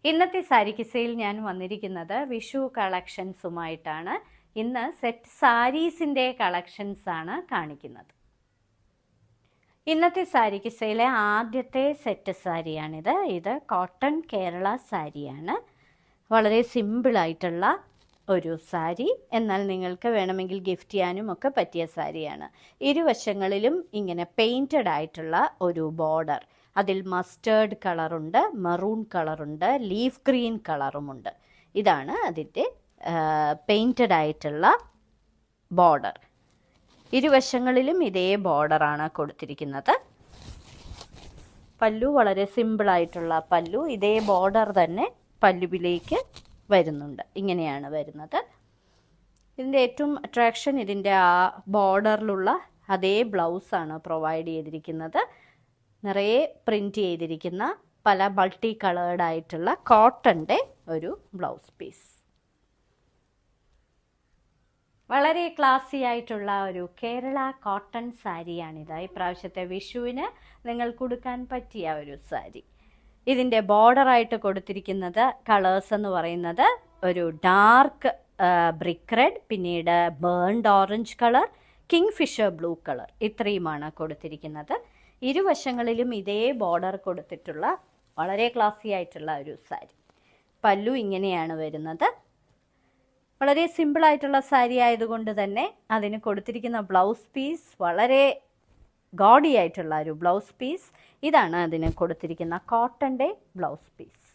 ഇന്നത്തെ സാരി കിസയിൽ ഞാൻ വന്നിരിക്കുന്നത് വിഷു കളക്ഷൻസുമായിട്ടാണ്. ഇന്ന് സെറ്റ് സാരീസിൻ്റെ കളക്ഷൻസ് ആണ് കാണിക്കുന്നത്. ഇന്നത്തെ സാരി കിസയിലെ ആദ്യത്തെ സെറ്റ് സാരിയാണിത്. ഇത് കോട്ടൺ കേരള സാരിയാണ്. വളരെ സിമ്പിളായിട്ടുള്ള ഒരു സാരി, എന്നാൽ നിങ്ങൾക്ക് വേണമെങ്കിൽ ഗിഫ്റ്റ് ചെയ്യാനും ഒക്കെ പറ്റിയ സാരിയാണ്. ഇരുവശങ്ങളിലും ഇങ്ങനെ പെയിൻറ്റഡ് ആയിട്ടുള്ള ഒരു ബോർഡർ, അതിൽ മസ്റ്റേർഡ് കളറുണ്ട്, മെറൂൺ കളറുണ്ട്, ലീഫ് ഗ്രീൻ കളറുമുണ്ട്. ഇതാണ് അതിൻ്റെ പെയിൻറ്റഡ് ആയിട്ടുള്ള ബോർഡർ. ഇരുവശങ്ങളിലും ഇതേ ബോർഡറാണ് കൊടുത്തിരിക്കുന്നത്. പല്ലു വളരെ സിമ്പിളായിട്ടുള്ള പല്ലു, ഇതേ ബോർഡർ തന്നെ പല്ലുവിലേക്ക് വരുന്നുണ്ട്. ഇങ്ങനെയാണ് വരുന്നത്. ഇതിൻ്റെ ഏറ്റവും അട്രാക്ഷൻ ഇതിൻ്റെ ആ ബോർഡറിലുള്ള അതേ ബ്ലൗസാണ് പ്രൊവൈഡ് ചെയ്തിരിക്കുന്നത്. നിറയെ പ്രിൻ്റ് ചെയ്തിരിക്കുന്ന പല മൾട്ടി കളേർഡ് ആയിട്ടുള്ള കോട്ടൻ്റെ ഒരു ബ്ലൗസ് പീസ്. വളരെ ക്ലാസി ആയിട്ടുള്ള ഒരു കേരള കോട്ടൺ സാരിയാണിത്. ഇപ്രാവശ്യത്തെ വിഷുവിന് നിങ്ങൾക്ക് കൊടുക്കാൻ പറ്റിയ ഒരു സാരി. ഇതിൻ്റെ ബോർഡറായിട്ട് കൊടുത്തിരിക്കുന്നത് കളേഴ്സ് എന്ന് പറയുന്നത് ഒരു ഡാർക്ക് ബ്രിക്ക് റെഡ്, പിന്നീട് burnt orange colour, kingfisher blue colour, ഇത്രയുമാണ് കൊടുത്തിരിക്കുന്നത്. ഇരുവശങ്ങളിലും ഇതേ ബോർഡർ കൊടുത്തിട്ടുള്ള വളരെ ക്ലാസി ആയിട്ടുള്ള ഒരു സാരി. പല്ലു ഇങ്ങനെയാണ് വരുന്നത്. വളരെ സിമ്പിളായിട്ടുള്ള സാരി ആയതുകൊണ്ട് തന്നെ അതിന് കൊടുത്തിരിക്കുന്ന ബ്ലൗസ് പീസ് വളരെ ഗോഡി ആയിട്ടുള്ള ഒരു ബ്ലൗസ് പീസ്. ഇതാണ് അതിന് കൊടുത്തിരിക്കുന്ന കോട്ടൻ്റെ ബ്ലൗസ് പീസ്.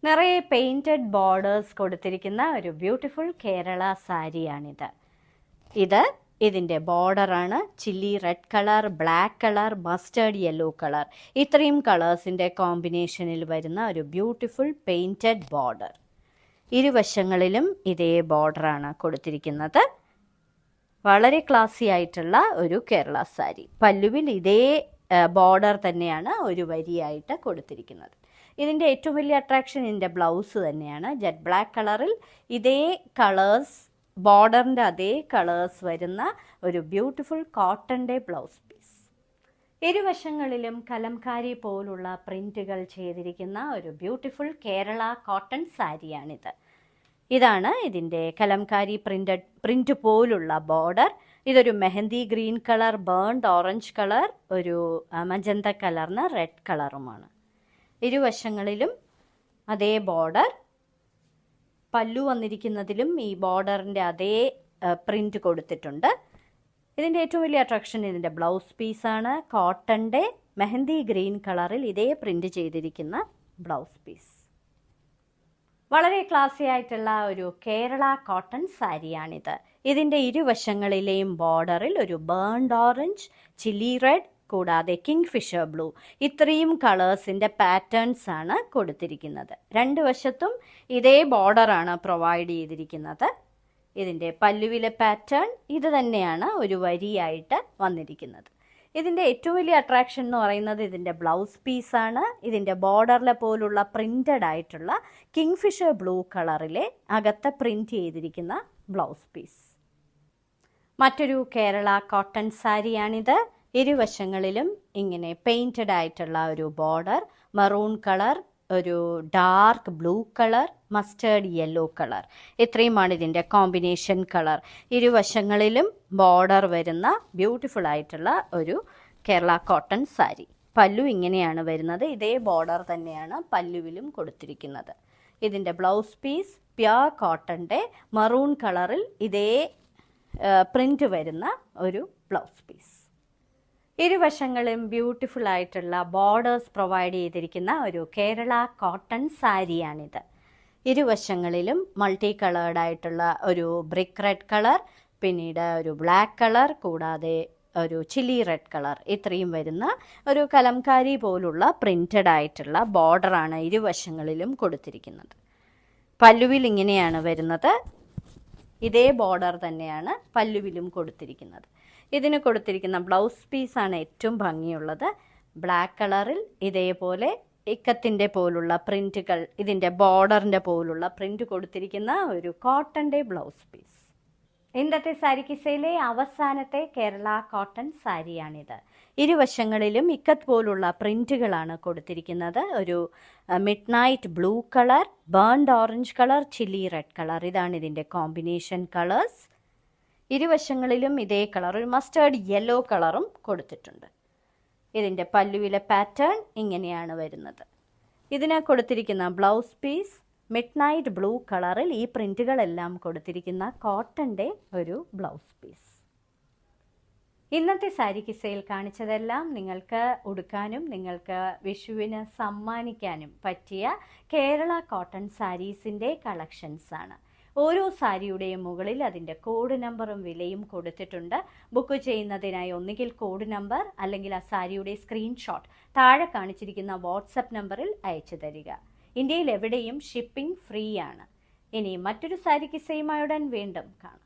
നിറയെ പെയിൻറ്റഡ് ബോർഡേഴ്സ് കൊടുത്തിരിക്കുന്ന ഒരു ബ്യൂട്ടിഫുൾ കേരള സാരിയാണിത്. ഇതിൻ്റെ ബോർഡറാണ് chilli red colour, black colour, mustard yellow colour, ഇത്രയും കളേഴ്സിൻ്റെ കോമ്പിനേഷനിൽ വരുന്ന ഒരു ബ്യൂട്ടിഫുൾ പെയിൻറ്റഡ് ബോർഡർ. ഇരുവശങ്ങളിലും ഇതേ ബോർഡറാണ് കൊടുത്തിരിക്കുന്നത്. വളരെ ക്ലാസി ആയിട്ടുള്ള ഒരു കേരള സാരി. പല്ലുവിൽ ഇതേ ബോർഡർ തന്നെയാണ് ഒരു വരിയായിട്ട് കൊടുത്തിരിക്കുന്നത്. ഇതിൻ്റെ ഏറ്റവും വലിയ അട്രാക്ഷൻ ഇതിൻ്റെ ബ്ലൗസ് തന്നെയാണ്. ജെറ്റ് ബ്ലാക്ക് കളറിൽ ഇതേ കളേഴ്സ്, ബോർഡറിൻ്റെ അതേ കളേഴ്സ് വരുന്ന ഒരു ബ്യൂട്ടിഫുൾ കോട്ടൻ്റെ ബ്ലൗസ് പീസ്. ഇരുവശങ്ങളിലും കലംകാരി പോലുള്ള പ്രിൻറ്റുകൾ ചെയ്തിരിക്കുന്ന ഒരു ബ്യൂട്ടിഫുൾ കേരള കോട്ടൺ സാരിയാണിത്. ഇതാണ് ഇതിൻ്റെ കലംകാരി പ്രിൻ്റ് പോലുള്ള ബോർഡർ. ഇതൊരു mehndi green colour, burnt orange colour, ഒരു മജന്ത കളറിന് റെഡ് കളറുമാണ്. ഇരുവശങ്ങളിലും അതേ ബോർഡർ. പല്ലു വന്നിരിക്കുന്നതിലും ഈ ബോർഡറിൻ്റെ അതേ പ്രിൻ്റ് കൊടുത്തിട്ടുണ്ട്. ഇതിൻ്റെ ഏറ്റവും വലിയ അട്രാക്ഷൻ ഇതിൻ്റെ ബ്ലൗസ് പീസാണ്. കോട്ടൻ്റെ മെഹന്തി ഗ്രീൻ കളറിൽ ഇതേ പ്രിൻ്റ് ചെയ്തിരിക്കുന്ന ബ്ലൗസ് പീസ്. വളരെ ക്ലാസി ആയിട്ടുള്ള ഒരു കേരള കോട്ടൺ സാരിയാണിത്. ഇതിൻ്റെ ഇരുവശങ്ങളിലെയും ബോർഡറിൽ ഒരു ബേൺഡ് ഓറഞ്ച്, ചില്ലി റെഡ്, കൂടാതെ കിങ് ഫിഷർ ബ്ലൂ, ഇത്രയും കളേഴ്സിൻ്റെ പാറ്റേൺസ് ആണ് കൊടുത്തിരിക്കുന്നത്. രണ്ട് വശത്തും ഇതേ ബോർഡറാണ് പ്രൊവൈഡ് ചെയ്തിരിക്കുന്നത്. ഇതിൻ്റെ പല്ലുവിലെ പാറ്റേൺ ഇത് തന്നെയാണ് ഒരു വരിയായിട്ട് വന്നിരിക്കുന്നത്. ഇതിൻ്റെ ഏറ്റവും വലിയ അട്രാക്ഷൻ എന്ന് പറയുന്നത് ഇതിൻ്റെ ബ്ലൗസ് പീസാണ്. ഇതിൻ്റെ ബോർഡറിലെ പോലുള്ള പ്രിൻ്റഡ് ആയിട്ടുള്ള കിങ് ഫിഷർ ബ്ലൂ കളറിലെ അകത്ത് പ്രിൻ്റ് ചെയ്തിരിക്കുന്ന ബ്ലൗസ് പീസ്. മറ്റൊരു കേരള കോട്ടൺ സാരിയാണിത്. ഇരുവശങ്ങളിലും ഇങ്ങനെ പെയിൻറ്റഡ് ആയിട്ടുള്ള ഒരു ബോർഡർ, മെറൂൺ കളർ, ഒരു dark blue colour, mustard yellow colour, ഇത്രയുമാണ് ഇതിൻ്റെ കോമ്പിനേഷൻ കളർ. ഇരുവശങ്ങളിലും ബോർഡർ വരുന്ന ബ്യൂട്ടിഫുൾ ആയിട്ടുള്ള ഒരു കേരള കോട്ടൺ സാരി. പല്ലു ഇങ്ങനെയാണ് വരുന്നത്. ഇതേ ബോർഡർ തന്നെയാണ് പല്ലുവിലും കൊടുത്തിരിക്കുന്നത്. ഇതിൻ്റെ ബ്ലൗസ് പീസ് പ്യുർ കോട്ടൻ്റെ മെറൂൺ കളറിൽ ഇതേ പ്രിൻ്റ് വരുന്ന ഒരു ബ്ലൗസ് പീസ്. ഇരുവശങ്ങളും ബ്യൂട്ടിഫുൾ ആയിട്ടുള്ള ബോർഡേഴ്സ് പ്രൊവൈഡ് ചെയ്തിരിക്കുന്ന ഒരു കേരള കോട്ടൺ സാരിയാണിത്. ഇരുവശങ്ങളിലും മൾട്ടി കളേർഡ് ആയിട്ടുള്ള ഒരു ബ്രിക്ക് റെഡ് കളർ, പിന്നീട് ഒരു ബ്ലാക്ക് കളർ, കൂടാതെ ഒരു ചില്ലി റെഡ് കളർ, ഇത്രയും വരുന്ന ഒരു കലംകാരി പോലുള്ള പ്രിൻ്റഡ് ആയിട്ടുള്ള ബോർഡറാണ് ഇരുവശങ്ങളിലും കൊടുത്തിരിക്കുന്നത്. പല്ലുവിൽ ഇങ്ങനെയാണ് വരുന്നത്. ഇതേ ബോർഡർ തന്നെയാണ് പല്ലുവിലും കൊടുത്തിരിക്കുന്നത്. ഇതിന് കൊടുത്തിരിക്കുന്ന ബ്ലൗസ് പീസാണ് ഏറ്റവും ഭംഗിയുള്ളത്. ബ്ലാക്ക് കളറിൽ ഇതേപോലെ ഇക്കത്തിൻ്റെ പോലുള്ള പ്രിൻറ്റുകൾ, ഇതിൻ്റെ ബോർഡറിൻ്റെ പോലുള്ള പ്രിൻ്റ് കൊടുത്തിരിക്കുന്ന ഒരു കോട്ടൻ്റെ ബ്ലൗസ് പീസ്. ഇന്നത്തെ സാരി കിസയിലെ അവസാനത്തെ കേരള കോട്ടൺ സാരിയാണിത്. ഇരുവശങ്ങളിലും ഇക്കത്ത് പോലുള്ള പ്രിന്റുകളാണ് കൊടുത്തിരിക്കുന്നത്. ഒരു midnight blue colour, burnt orange colour, chilli red colour, ഇതാണ് ഇതിൻ്റെ കോമ്പിനേഷൻ കളേഴ്സ്. ഇരുവശങ്ങളിലും ഇതേ കളർ, ഒരു മസ്റ്റേർഡ് യെല്ലോ കളറും കൊടുത്തിട്ടുണ്ട്. ഇതിൻ്റെ പല്ലുവിലെ പാറ്റേൺ ഇങ്ങനെയാണ് വരുന്നത്. ഇതിന് കൊടുത്തിരിക്കുന്ന blouse piece midnight blue കളറിൽ ഈ പ്രിന്റുകളെല്ലാം കൊടുത്തിരിക്കുന്ന കോട്ടൻ്റെ ഒരു ബ്ലൗസ് പീസ്. ഇന്നത്തെ സാരി കിസ്സയിൽ കാണിച്ചതെല്ലാം നിങ്ങൾക്ക് ഉടുക്കാനും നിങ്ങൾക്ക് വിഷുവിന് സമ്മാനിക്കാനും പറ്റിയ കേരള കോട്ടൺ സാരീസിൻ്റെ കളക്ഷൻസാണ്. ഓരോ സാരിയുടെയും മുകളിൽ അതിൻ്റെ കോഡ് നമ്പറും വിലയും കൊടുത്തിട്ടുണ്ട്. ബുക്ക് ചെയ്യുന്നതിനായി ഒന്നുകിൽ കോഡ് നമ്പർ അല്ലെങ്കിൽ ആ സാരിയുടെ സ്ക്രീൻഷോട്ട് താഴെ കാണിച്ചിരിക്കുന്ന വാട്സപ്പ് നമ്പറിൽ അയച്ചു തരിക. ഇന്ത്യയിൽ എവിടെയും ഷിപ്പിംഗ് ഫ്രീ ആണ്. ഇനി മറ്റൊരു സാരി കിസ്സയുമായി ഉടൻ വീണ്ടും കാണാം.